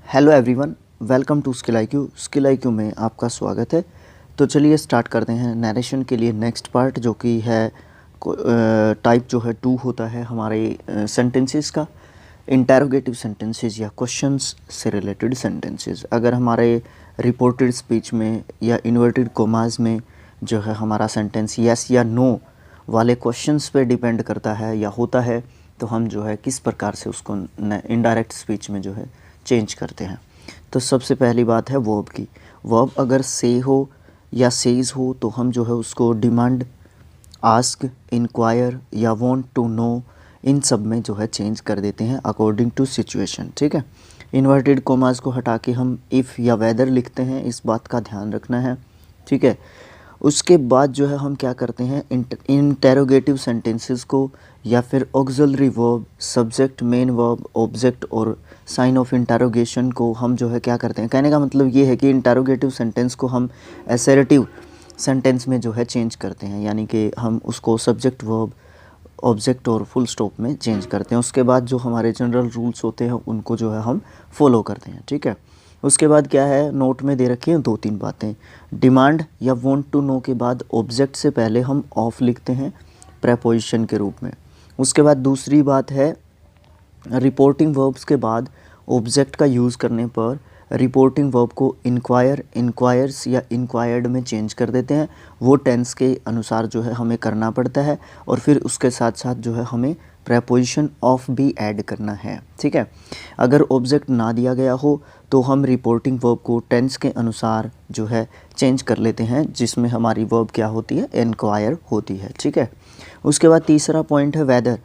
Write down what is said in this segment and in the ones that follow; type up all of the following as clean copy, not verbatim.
Hello everyone, welcome to skill IQ. Skill IQ में आपका स्वागत है। तो चलिए स्टार्ट करते हैं नरेशन के लिए नेक्स्ट पार्ट, जो कि है टाइप जो है 2 होता है हमारे सेंटेंसेस का, इंटरोगेटिव सेंटेंसेस या क्वेश्चंस से रिलेटेड सेंटेंसेस। अगर हमारे रिपोर्टेड स्पीच में या इन्वर्टेड कोमास में जो है हमारा सेंटेंस यस या नो वाले क्वेश्चंस पे डिपेंड करता है या होता है, तो हम जो है किस प्रकार से उसको इनडायरेक्ट स्पीच में जो है चेंज करते हैं। तो सबसे पहली बात है वर्ब की। वर्ब अगर से हो या सेज हो तो हम जो है उसको डिमांड, आस्क, इंक्वायर या वांट टू नो, इन सब में जो है चेंज कर देते हैं अकॉर्डिंग टू सिचुएशन। ठीक है, इन्वर्टेड कोमास को हटा के हम इफ़ या वेदर लिखते हैं, इस बात का ध्यान रखना है। ठीक है, उसके बाद जो है हम क्या करते हैं, इंटेरोगेटिव सेंटेंसेस को या फिर auxiliary verb, subject, main verb, object और साइन ऑफ इंटेरोगेशन को हम जो है क्या करते हैं, कहने का मतलब ये है कि इंटेरोगेटिव सेंटेंस को हम असर्टिव सेंटेंस में जो है चेंज करते हैं, यानी कि हम उसको सब्जेक्ट, वर्ब, ऑब्जेक्ट और फुल स्टॉप में चेंज करते हैं। उसके बाद जो हमारे जनरल रूल्स होते हैं उनको जो है हम फॉलो करते हैं। ठीक है, उसके बाद क्या है, नोट में दे रखी हैं 2-3 बातें। डिमांड या वांट टू नो के बाद ऑब्जेक्ट से पहले हम ऑफ लिखते हैं प्रेपोजिशन के रूप में। उसके बाद दूसरी बात है, रिपोर्टिंग वर्ब्स के बाद ऑब्जेक्ट का यूज़ करने पर रिपोर्टिंग वर्ब को इंक्वायर, इंक्वायर्स या इंक्वायर्ड में चेंज कर देते हैं। वो टेंस के अनुसार जो है हमें करना पड़ता है, और फिर उसके साथ साथ जो है हमें प्रेपोजिशन ऑफ भी ऐड करना है। ठीक है, अगर ऑब्जेक्ट ना दिया गया हो तो हम रिपोर्टिंग वर्ब को टेंस के अनुसार जो है चेंज कर लेते हैं, जिसमें हमारी वर्ब क्या होती है, इंक्वायर होती है। ठीक है, उसके बाद तीसरा पॉइंट है वेदर।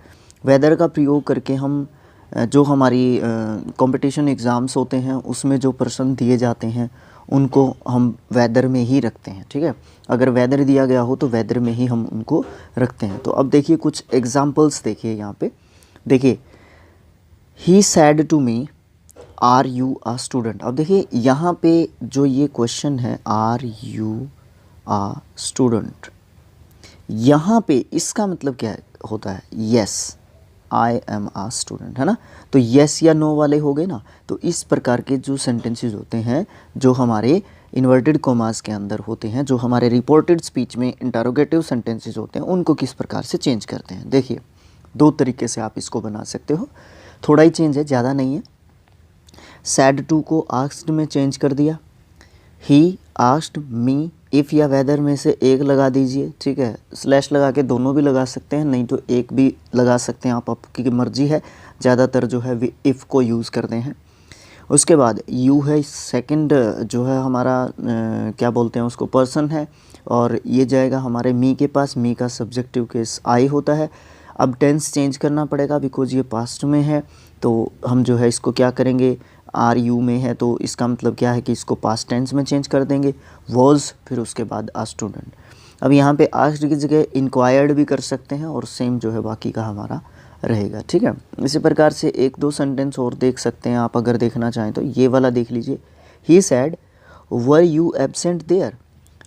वेदर का प्रयोग करके हम जो हमारी कंपटीशन एग्ज़ाम्स होते हैं उसमें जो प्रश्न दिए जाते हैं उनको हम वेदर में ही रखते हैं। ठीक है, अगर वेदर दिया गया हो तो वेदर में ही हम उनको रखते हैं। तो अब देखिए कुछ एग्जांपल्स, देखिए यहाँ पे देखिए, he said to me are you a student. अब देखिए यहाँ पे जो ये क्वेश्चन है आर यू आ स्टूडेंट, यहाँ पे इसका मतलब क्या होता है, yes I am a student, है ना। तो येस या नो वाले हो गए ना। तो इस प्रकार के जो सेंटेंसेस होते हैं जो हमारे इन्वर्टेड कोमास के अंदर होते हैं, जो हमारे रिपोर्टेड स्पीच में इंटरोगेटिव सेंटेंसेस होते हैं, उनको किस प्रकार से चेंज करते हैं। देखिए 2 तरीके से आप इसको बना सकते हो, थोड़ा ही चेंज है, ज़्यादा नहीं है। सैड टू को आस्क्ड में चेंज कर दिया। ही आस्क्ड मी, इफ़ या वेदर में से एक लगा दीजिए। ठीक है, स्लैश लगा के दोनों भी लगा सकते हैं, नहीं तो एक भी लगा सकते हैं, आपकी मर्जी है। ज़्यादातर जो है इफ़ को यूज़ करते हैं। उसके बाद यू है सेकंड जो है हमारा क्या बोलते हैं उसको, पर्सन है, और ये जाएगा हमारे मी के पास। मी का सब्जेक्टिव केस आई होता है। अब टेंस चेंज करना पड़ेगा बिकॉज ये पास्ट में है, तो हम जो है इसको क्या करेंगे, आर यू में है तो इसका मतलब क्या है कि इसको पास्ट टेंस में चेंज कर देंगे, वॉज, फिर उसके बाद आ स्टूडेंट। अब यहाँ पे आस्क्ड की जगह इंक्वायर्ड भी कर सकते हैं, और सेम जो है बाकी का हमारा रहेगा। ठीक है, इसी प्रकार से 1-2 सेंटेंस और देख सकते हैं आप, अगर देखना चाहें तो ये वाला देख लीजिए। He said were you absent there.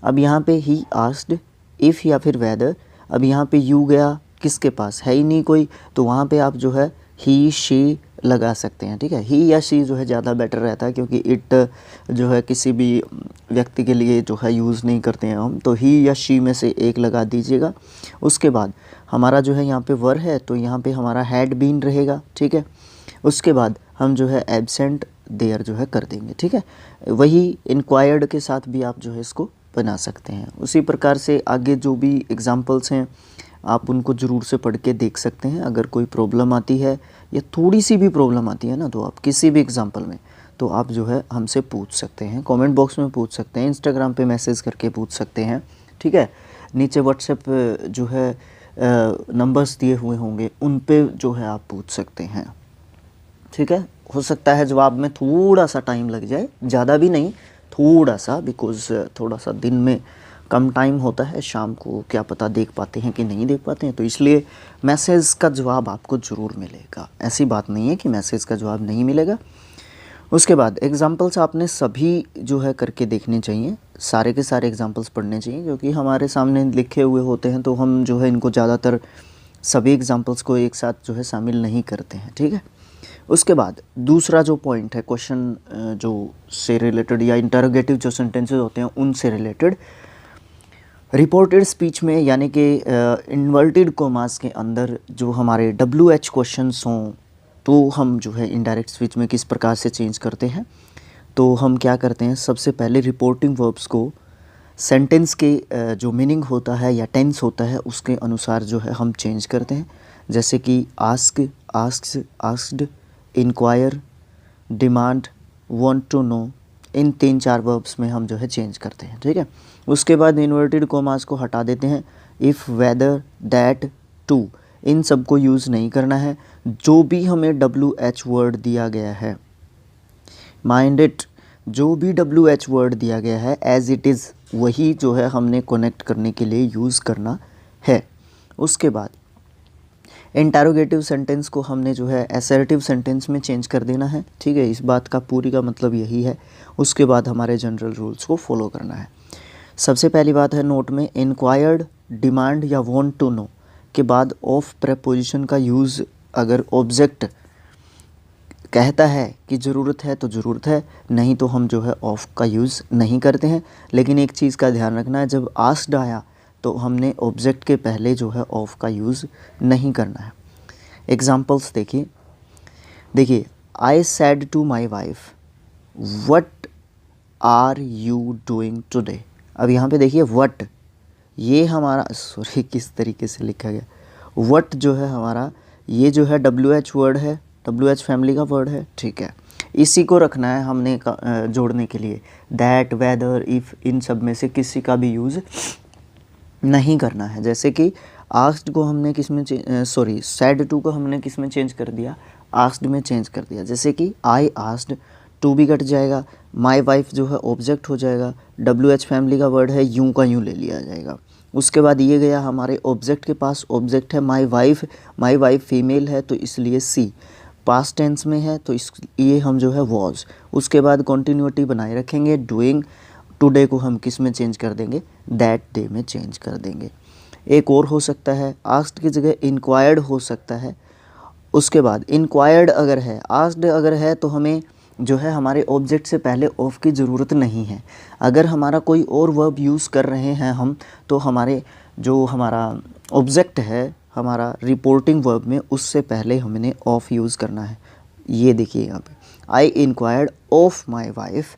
अब यहाँ पे ही आस्क्ड, इफ़ या फिर वेदर। अब यहाँ पे यू गया किसके पास, है ही नहीं कोई, तो वहाँ पे आप जो है ही शी लगा सकते हैं। ठीक है, ही या शी जो है ज़्यादा बेटर रहता है, क्योंकि इट जो है किसी भी व्यक्ति के लिए जो है यूज़ नहीं करते हैं हम, तो ही या शी में से एक लगा दीजिएगा। उसके बाद हमारा जो है यहाँ पे वर है, तो यहाँ पे हमारा हैड बीन रहेगा। ठीक है, उसके बाद हम जो है एब्सेंट देयर जो है कर देंगे। ठीक है, वही इंक्वायर्ड के साथ भी आप जो है इसको बना सकते हैं। उसी प्रकार से आगे जो भी एग्जांपल्स हैं आप उनको ज़रूर से पढ़ के देख सकते हैं। अगर कोई प्रॉब्लम आती है या थोड़ी सी भी प्रॉब्लम आती है ना, तो आप किसी भी एग्जांपल में तो आप जो है हमसे पूछ सकते हैं, कमेंट बॉक्स में पूछ सकते हैं, इंस्टाग्राम पे मैसेज करके पूछ सकते हैं। ठीक है, नीचे व्हाट्सएप जो है नंबर्स दिए हुए होंगे, उन पे जो है आप पूछ सकते हैं। ठीक है, हो सकता है जवाब में थोड़ा सा टाइम लग जाए, ज़्यादा भी नहीं, थोड़ा सा, बिकॉज़ थोड़ा सा दिन में कम टाइम होता है, शाम को क्या पता देख पाते हैं कि नहीं देख पाते हैं, तो इसलिए मैसेज का जवाब आपको ज़रूर मिलेगा। ऐसी बात नहीं है कि मैसेज का जवाब नहीं मिलेगा। उसके बाद एग्जांपल्स आपने सभी जो है करके देखने चाहिए, सारे के सारे एग्जांपल्स पढ़ने चाहिए, जो कि हमारे सामने लिखे हुए होते हैं, तो हम जो है इनको ज़्यादातर सभी एग्जांपल्स को एक साथ जो है शामिल नहीं करते हैं। ठीक है, उसके बाद दूसरा जो पॉइंट है क्वेश्चन जो से रिलेटेड या इंटरोगेटिव जो सेंटेंसेस होते हैं उनसे रिलेटेड, रिपोर्टेड स्पीच में यानी कि इन्वर्टेड कोमास के अंदर जो हमारे WH क्वेश्चंस हों तो हम जो है इनडायरेक्ट स्पीच में किस प्रकार से चेंज करते हैं। तो हम क्या करते हैं, सबसे पहले रिपोर्टिंग वर्ब्स को सेंटेंस के जो मीनिंग होता है या टेंस होता है उसके अनुसार जो है हम चेंज करते हैं। जैसे कि ask, asks, asked, inquire, demand, want to know, in 3-4 verbs में हम जो है चेंज करते हैं। ठीक है, उसके बाद इन्वर्टेड कोमास को हटा देते हैं। इफ़, वेदर, दैट, टू, इन सब को यूज़ नहीं करना है। जो भी हमें WH वर्ड दिया गया है, माइंड इट, जो भी WH वर्ड दिया गया है एज इट इज़ वही जो है हमने कनेक्ट करने के लिए यूज़ करना है। उसके बाद इंटरोगेटिव सेंटेंस को हमने जो है असर्टिव सेंटेंस में चेंज कर देना है। ठीक है, इस बात का पूरी का मतलब यही है। उसके बाद हमारे जनरल रूल्स को फॉलो करना है। सबसे पहली बात है नोट में, इंक्वायर्ड, डिमांड या वांट टू नो के बाद ऑफ प्रेपोजिशन का यूज़ अगर ऑब्जेक्ट कहता है कि ज़रूरत है तो ज़रूरत है, नहीं तो हम जो है ऑफ का यूज़ नहीं करते हैं। लेकिन एक चीज़ का ध्यान रखना है, जब आस्क्ड आया तो हमने ऑब्जेक्ट के पहले जो है ऑफ का यूज़ नहीं करना है। एग्जांपल्स देखिए, I said to my wife what are you doing today. अब यहाँ पे देखिए व्हाट, ये हमारा सॉरी किस तरीके से लिखा गया, व्हाट जो है हमारा ये जो है WH वर्ड है, WH फैमिली का वर्ड है। ठीक है, इसी को रखना है हमने जोड़ने के लिए। दैट, वेदर, इफ़, इन सब में से किसी का भी यूज़ नहीं करना है। जैसे कि आस्क्ड को हमने किस में सॉरी सैड टू को हमने किस में चेंज कर दिया, आस्क्ड में चेंज कर दिया। जैसे कि आई आस्क्ड, टू भी कट जाएगा, माई वाइफ जो है ऑब्जेक्ट हो जाएगा, WH फैमिली का वर्ड है, यूं का यूं ले लिया जाएगा। उसके बाद ये गया हमारे ऑब्जेक्ट के पास, ऑब्जेक्ट है माई वाइफ फीमेल है तो इसलिए सी, पास्ट टेंस में है तो इसलिए हम जो है वॉज। उसके बाद कॉन्टीन्यूटी बनाए रखेंगे, डूइंग, टुडे को हम किस में चेंज कर देंगे, दैट डे में चेंज कर देंगे। एक और हो सकता है, आस्क्ड की जगह इंक्वायर्ड हो सकता है। उसके बाद इंक्वायर्ड अगर है, आस्क्ड अगर है तो हमें जो है हमारे ऑब्जेक्ट से पहले ऑफ की ज़रूरत नहीं है। अगर हमारा कोई और वर्ब यूज़ कर रहे हैं हम, तो हमारे जो हमारा ऑब्जेक्ट है हमारा रिपोर्टिंग वर्ब में, उससे पहले हमने ऑफ यूज़ करना है। ये देखिए यहाँ पे, I inquired of my wife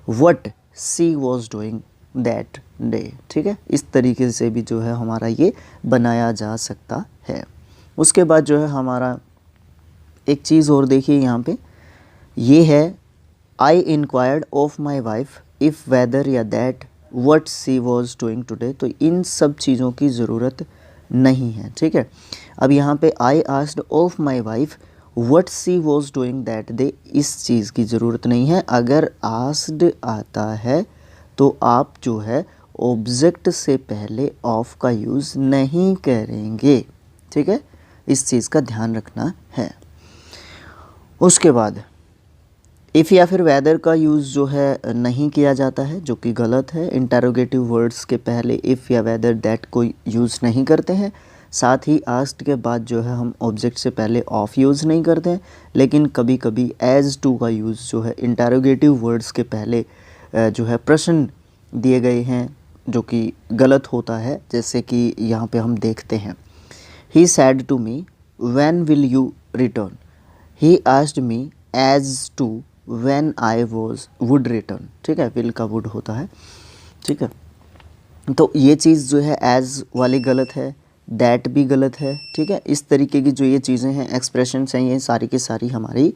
what she was doing that day. ठीक है, इस तरीके से भी जो है हमारा ये बनाया जा सकता है। उसके बाद जो है हमारा एक चीज़ और देखिए यहाँ पे, ये है I inquired of my wife if whether या that what she was doing today. तो इन सब चीज़ों की ज़रूरत नहीं है। ठीक है, अब यहाँ पे I asked of my wife what she was doing that day, इस चीज़ की ज़रूरत नहीं है। अगर आस्क्ड आता है तो आप जो है ऑब्जेक्ट से पहले ऑफ का यूज़ नहीं करेंगे। ठीक है, इस चीज़ का ध्यान रखना है। उसके बाद इफ़ या फिर वेदर का यूज़ जो है नहीं किया जाता है, जो कि गलत है। इंटरोगेटिव वर्ड्स के पहले इफ़ या वेदर दैट को यूज़ नहीं करते हैं। साथ ही आस्क्ड के बाद जो है हम ऑब्जेक्ट से पहले ऑफ यूज़ नहीं करते हैं। लेकिन कभी कभी एज टू का यूज़ जो है इंटरोगेटिव वर्ड्स के पहले जो है प्रश्न दिए गए हैं, जो कि गलत होता है। जैसे कि यहाँ पे हम देखते हैं, he said to me when will you return, he asked me as to when I would return. ठीक है, विल का वुड होता है। ठीक है, तो ये चीज़ जो है एज वाली गलत है, दैट भी गलत है। ठीक है, इस तरीके की जो ये चीज़ें हैं, एक्सप्रेशंस हैं, ये सारी की सारी हमारी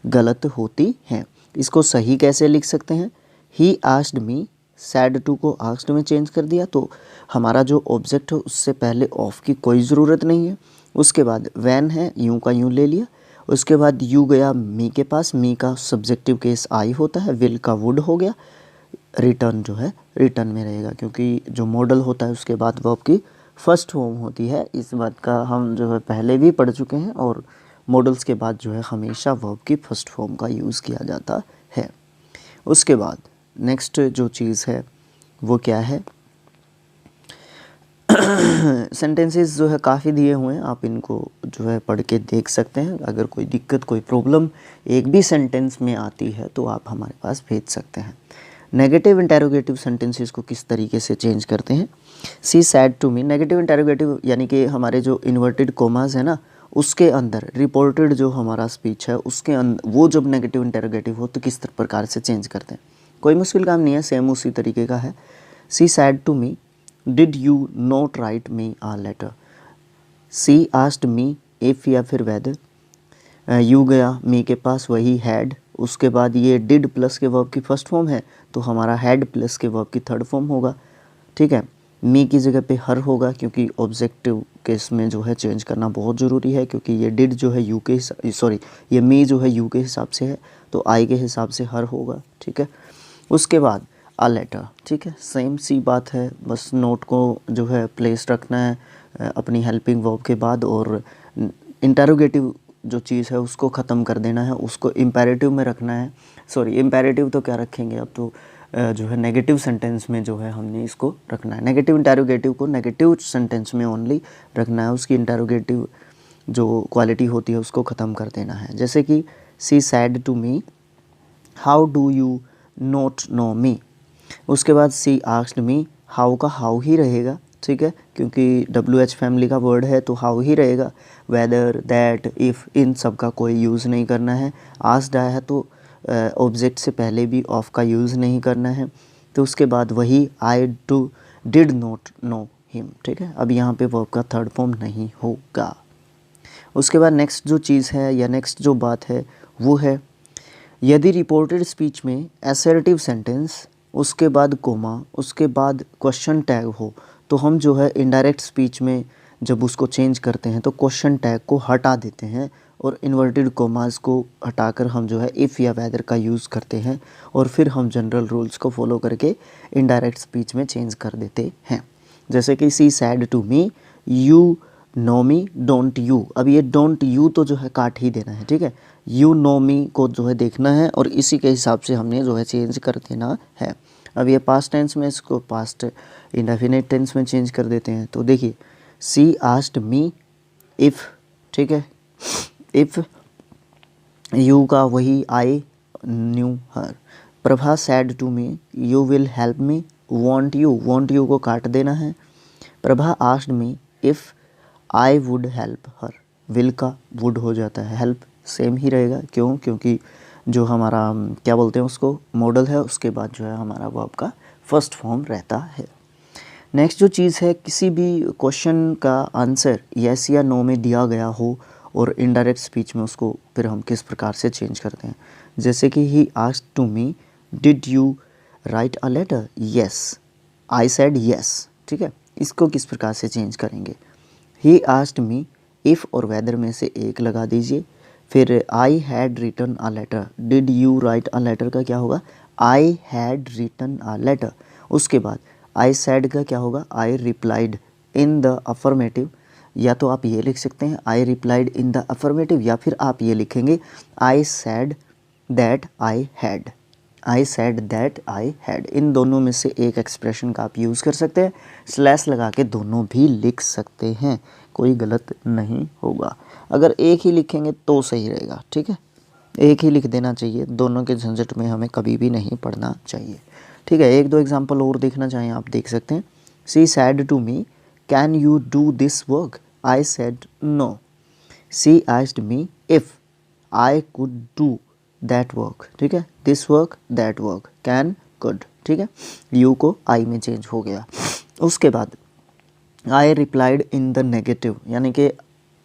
गलत होती हैं। इसको सही कैसे लिख सकते हैं, he asked me, said to को आस्क्ड में चेंज कर दिया तो हमारा जो ऑब्जेक्ट है उससे पहले ऑफ की कोई ज़रूरत नहीं है। उसके बाद वैन है, यूं का यूं ले लिया। उसके बाद यू गया मी के पास, मी का सब्जेक्टिव केस आई होता है, विल का वुड हो गया। रिटर्न जो है रिटर्न में रहेगा, क्योंकि जो मॉडल होता है उसके बाद वर्ब की फर्स्ट फॉर्म होती है। इस बात का हम जो है पहले भी पढ़ चुके हैं, और मॉडल्स के बाद जो है हमेशा वर्ब की फर्स्ट फॉर्म का यूज़ किया जाता है। उसके बाद नेक्स्ट जो चीज़ है वो क्या है सेंटेंसेस जो है काफ़ी दिए हुए हैं, आप इनको जो है पढ़ के देख सकते हैं। अगर कोई दिक्कत, कोई प्रॉब्लम एक भी सेंटेंस में आती है तो आप हमारे पास भेज सकते हैं। नेगेटिव इंटेरोगेटिव सेंटेंसेस को किस तरीके से चेंज करते हैं। She said to me, negative interrogative यानी कि हमारे जो इन्वर्टेड कोमास है ना, उसके अंदर रिपोर्टेड जो हमारा स्पीच है उसके अंदर वो जब नेगेटिव इंटेरोगेटिव हो तो किस प्रकार से चेंज करते हैं। कोई मुश्किल काम नहीं है, सेम उसी तरीके का है। She said to me, did you not write me a letter. She asked me, if या फिर वेदर। यू गया मी के पास, वही हैड। उसके बाद ये डिड प्लस के वर्ब की फर्स्ट फॉर्म है तो हमारा हैड प्लस के वर्ब की थर्ड फॉर्म होगा। ठीक है, मी की जगह पे हर होगा क्योंकि ऑब्जेक्टिव केस में जो है चेंज करना बहुत ज़रूरी है, क्योंकि ये डिड जो है यू के ये मी जो है यू के हिसाब से है तो आई के हिसाब से हर होगा। ठीक है, उसके बाद आ लेटर। ठीक है, सेम सी बात है, बस नोट को जो है प्लेस रखना है अपनी हेल्पिंग वर्ब के बाद, और इंटेरोगेटिव जो चीज़ है उसको ख़त्म कर देना है, उसको इम्पेरेटिव में रखना है। सॉरी, इम्पेरेटिव तो क्या रखेंगे, अब तो जो है नेगेटिव सेंटेंस में जो है हमने इसको रखना है। नेगेटिव इंटेरोगेटिव को नेगेटिव सेंटेंस में ओनली रखना है, उसकी इंटेरोगेटिव जो क्वालिटी होती है उसको ख़त्म कर देना है। जैसे कि she said to me, how do you not know me. उसके बाद सी आस्क्ड मी, हाउ का हाउ ही रहेगा। ठीक है, क्योंकि WH फैमिली का वर्ड है तो हाउ ही रहेगा। वेदर, दैट, इफ़, इन सब का कोई यूज़ नहीं करना है। आस्क्ड आया है तो ऑब्जेक्ट से पहले भी ऑफ का यूज़ नहीं करना है। तो उसके बाद वही I did not know him. ठीक है, अब यहाँ पे वर्ब का थर्ड फॉर्म नहीं होगा। उसके बाद नेक्स्ट जो चीज़ है या नेक्स्ट जो बात है वो है, यदि रिपोर्टेड स्पीच में असर्टिव सेंटेंस, उसके बाद कोमा, उसके बाद क्वेश्चन टैग हो तो हम जो है इनडायरेक्ट स्पीच में जब उसको चेंज करते हैं तो क्वेश्चन टैग को हटा देते हैं और इन्वर्टेड कोमास को हटाकर हम जो है इफ़ या वेदर का यूज़ करते हैं, और फिर हम जनरल रूल्स को फॉलो करके इनडायरेक्ट स्पीच में चेंज कर देते हैं। जैसे कि she said to me, you know me, don't you. अब ये डोंट यू तो जो है काट ही देना है। ठीक है, यू नो मी को जो है देखना है और इसी के हिसाब से हमने जो है चेंज कर देना है। अब ये पास्ट टेंस में, इसको पास्ट इंडेफिनिट टेंस में चेंज कर देते हैं। तो देखिए, सी आस्क्ड मी इफ़, ठीक है, इफ़, यू का वही I knew her. Prabha said to me, you will help me, won't you को काट देना है। Prabha asked me if I would help her, will का वुड हो जाता है, हेल्प सेम ही रहेगा। क्यों? क्योंकि जो हमारा क्या बोलते हैं उसको मॉडल है, उसके बाद जो है हमारा वर्ब का फर्स्ट फॉर्म रहता है। नेक्स्ट जो चीज़ है, किसी भी क्वेश्चन का आंसर यस या नो में दिया गया हो और इनडायरेक्ट स्पीच में उसको फिर हम किस प्रकार से चेंज करते हैं। जैसे कि he asked to me, did you write a letter, yes, I said yes. ठीक है, इसको किस प्रकार से चेंज करेंगे। ही आस्क्ड मी, इफ़ और वेदर में से एक लगा दीजिए। फिर I had written a letter, did you write a letter का क्या होगा, I had written a letter. उसके बाद आई सैड का क्या होगा, I replied in the affirmative. या तो आप ये लिख सकते हैं I replied in the affirmative, या फिर आप ये लिखेंगे I said that I had, I said that I had. इन दोनों में से एक एक्सप्रेशन का आप यूज़ कर सकते हैं। स्लैश लगा के दोनों भी लिख सकते हैं, कोई गलत नहीं होगा। अगर एक ही लिखेंगे तो सही रहेगा। ठीक है, एक ही लिख देना चाहिए, दोनों के झंझट में हमें कभी भी नहीं पड़ना चाहिए। ठीक है, एक दो एग्जांपल और देखना चाहें आप देख सकते हैं। She said to me, can you do this work, I said no. She asked me if I could do that work. ठीक है, this work, that work, can, could. ठीक है, यू को आई में चेंज हो गया। उसके बाद आई रिप्लाइड इन द नेगेटिव, यानी कि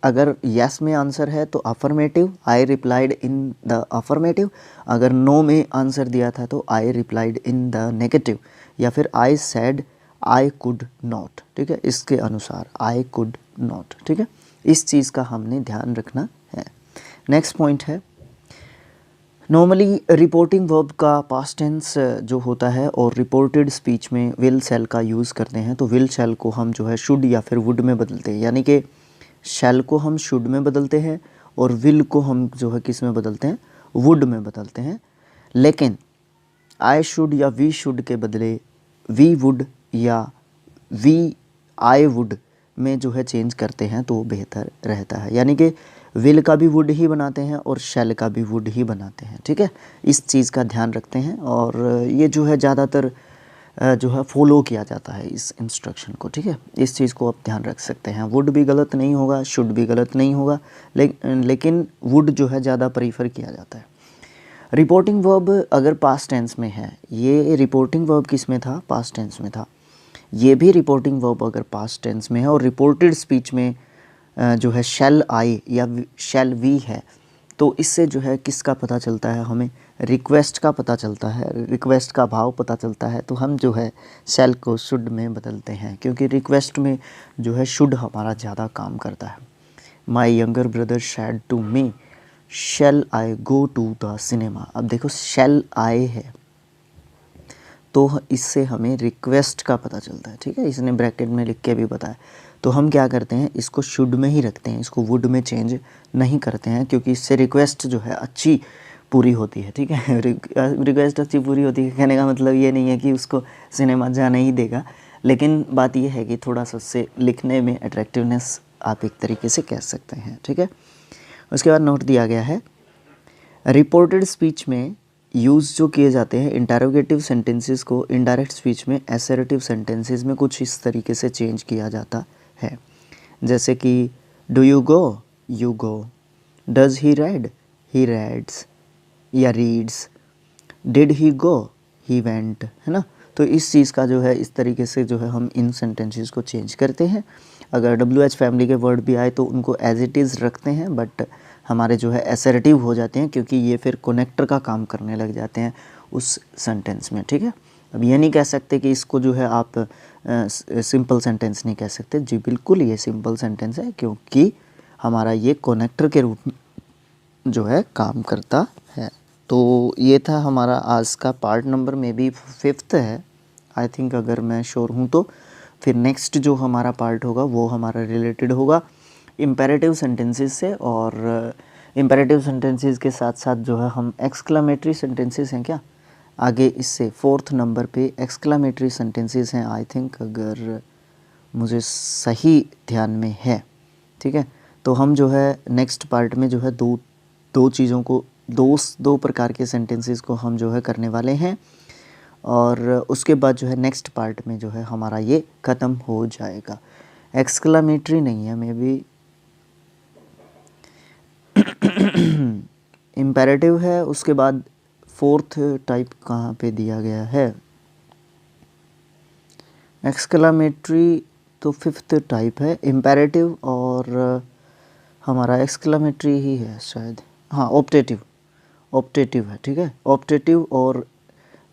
अगर यस में आंसर है तो affirmative, I replied in the affirmative. अगर नो में आंसर दिया था तो आई रिप्लाइड इन द नेगेटिव, या फिर I said I could not. ठीक है, इसके अनुसार आई कुड नॉट। ठीक है, इस चीज़ का हमने ध्यान रखना है। नेक्स्ट पॉइंट है, नॉर्मली रिपोर्टिंग वर्ब का पास्ट टेंस जो होता है और रिपोर्टेड स्पीच में विल शैल का यूज़ करते हैं, तो विल शैल को हम जो है शुड या फिर वुड में बदलते हैं। यानी कि शैल को हम शुड में बदलते हैं और विल को हम जो है किस में बदलते हैं, वुड में बदलते हैं। लेकिन आई शुड या वी शुड के बदले वी वुड या वी आई वुड में जो है चेंज करते हैं तो बेहतर रहता है। यानी कि विल का भी वुड ही बनाते हैं और शैल का भी वुड ही बनाते हैं, ठीक है। इस चीज़ का ध्यान रखते हैं और ये जो है ज़्यादातर जो है फॉलो किया जाता है इस इंस्ट्रक्शन को, ठीक है। इस चीज़ को आप ध्यान रख सकते हैं। वुड भी गलत नहीं होगा, शुड भी गलत नहीं होगा, लेकिन वुड जो है ज़्यादा प्रीफर किया जाता है। रिपोर्टिंग वर्ब अगर पास्ट टेंस में है, ये रिपोर्टिंग वर्ब किस में था? पास्ट टेंस में था। ये भी रिपोर्टिंग वर्ब अगर पास्ट टेंस में है और रिपोर्टेड स्पीच में जो है शैल आई या शैल वी है, तो इससे जो है किसका पता चलता है? हमें रिक्वेस्ट का पता चलता है, रिक्वेस्ट का भाव पता चलता है। तो हम जो है शैल को शुड में बदलते हैं, क्योंकि रिक्वेस्ट में जो है शुड हमारा ज़्यादा काम करता है। My younger brother said to me shall I go to the cinema. अब देखो शैल आई है तो इससे हमें रिक्वेस्ट का पता चलता है, ठीक है। इसने ब्रैकेट में लिख के भी बताया। तो हम क्या करते हैं, इसको शुड में ही रखते हैं, इसको वुड में चेंज नहीं करते हैं, क्योंकि इससे रिक्वेस्ट जो है अच्छी पूरी होती है, ठीक है। रिक्वेस्ट अच्छी पूरी होती है कहने का मतलब ये नहीं है कि उसको सिनेमा जाने ही देगा, लेकिन बात ये है कि थोड़ा सा उससे लिखने में अट्रैक्टिवनेस आप एक तरीके से कह सकते हैं, ठीक है। उसके बाद नोट दिया गया है, रिपोर्टेड स्पीच में यूज़ जो किए जाते हैं इंटरोगेटिव सेंटेंसेस को इनडायरेक्ट स्पीच में असर्टिव सेंटेंसेस में कुछ इस तरीके से चेंज किया जाता है। जैसे कि do you go, you go, does he read, he reads या reads, did he go, he went, है ना। तो इस चीज़ का जो है इस तरीके से जो है हम इन सेंटेंसेस को चेंज करते हैं। अगर WH फैमिली के वर्ड भी आए तो उनको एज इट इज़ रखते हैं, बट हमारे जो है असर्टिव हो जाते हैं, क्योंकि ये फिर कनेक्टर का काम करने लग जाते हैं उस सेंटेंस में, ठीक है। अब ये नहीं कह सकते कि इसको जो है आप सिंपल सेंटेंस नहीं कह सकते। जी बिल्कुल ये सिंपल सेंटेंस है, क्योंकि हमारा ये कनेक्टर के रूप में जो है काम करता है। तो ये था हमारा आज का पार्ट नंबर में भी 5th है आई थिंक, अगर मैं श्योर हूँ तो। फिर नेक्स्ट जो हमारा पार्ट होगा वो हमारा रिलेटेड होगा इम्पेरेटिव सेंटेंसेस से, और इम्पेरेटिव सेंटेंसेस के साथ साथ जो है हम एक्सक्लामेटरी सेंटेंसेस हैं क्या आगे इससे 4th नंबर पे एक्सक्लामेटरी सेंटेंसेस हैं आई थिंक, अगर मुझे सही ध्यान में है, ठीक है। तो हम जो है नेक्स्ट पार्ट में जो है दो चीज़ों को दो प्रकार के सेंटेंसेस को हम जो है करने वाले हैं, और उसके बाद जो है नेक्स्ट पार्ट में जो है हमारा ये ख़त्म हो जाएगा। एक्सक्लामेटरी नहीं है, मे बी इम्पेरेटिव है। उसके बाद 4th टाइप कहाँ पे दिया गया है? एक्सक्लामेटरी तो 5th टाइप है, इम्पेरेटिव और हमारा एक्सक्लामेटरी ही है शायद, हाँ ऑप्टेटिव है, ठीक है। ऑप्टेटिव और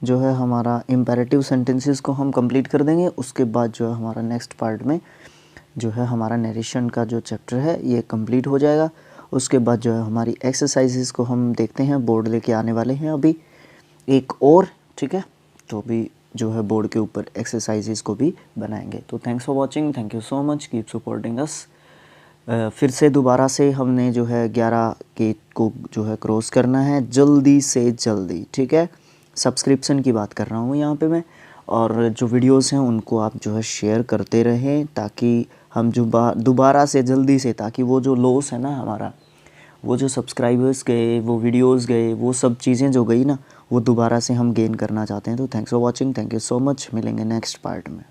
जो है हमारा इम्पेरेटिव सेंटेंसेस को हम कंप्लीट कर देंगे। उसके बाद जो है हमारा नेक्स्ट पार्ट में जो है हमारा नरेशन का जो चैप्टर है ये कंप्लीट हो जाएगा। उसके बाद जो है हमारी एक्सरसाइजेस को हम देखते हैं, बोर्ड लेके आने वाले हैं अभी एक और, ठीक है। तो अभी जो है बोर्ड के ऊपर एक्सरसाइजेस को भी बनाएंगे। तो thanks for watching, thank you so much, keep supporting us. फिर से दोबारा से हमने जो है 11 के को जो है क्रॉस करना है जल्दी से जल्दी, ठीक है। सब्सक्रिप्शन की बात कर रहा हूँ यहाँ पे मैं, और जो वीडियोस हैं उनको आप जो है शेयर करते रहें, ताकि हम जो दोबारा से जल्दी से, ताकि वो जो लॉस है ना हमारा, वो जो सब्सक्राइबर्स गए, वो वीडियोस गए, वो सब चीज़ें जो गई ना, वो दोबारा से हम गेन करना चाहते हैं। तो thanks for watching, thank you so much, मिलेंगे नेक्स्ट पार्ट में।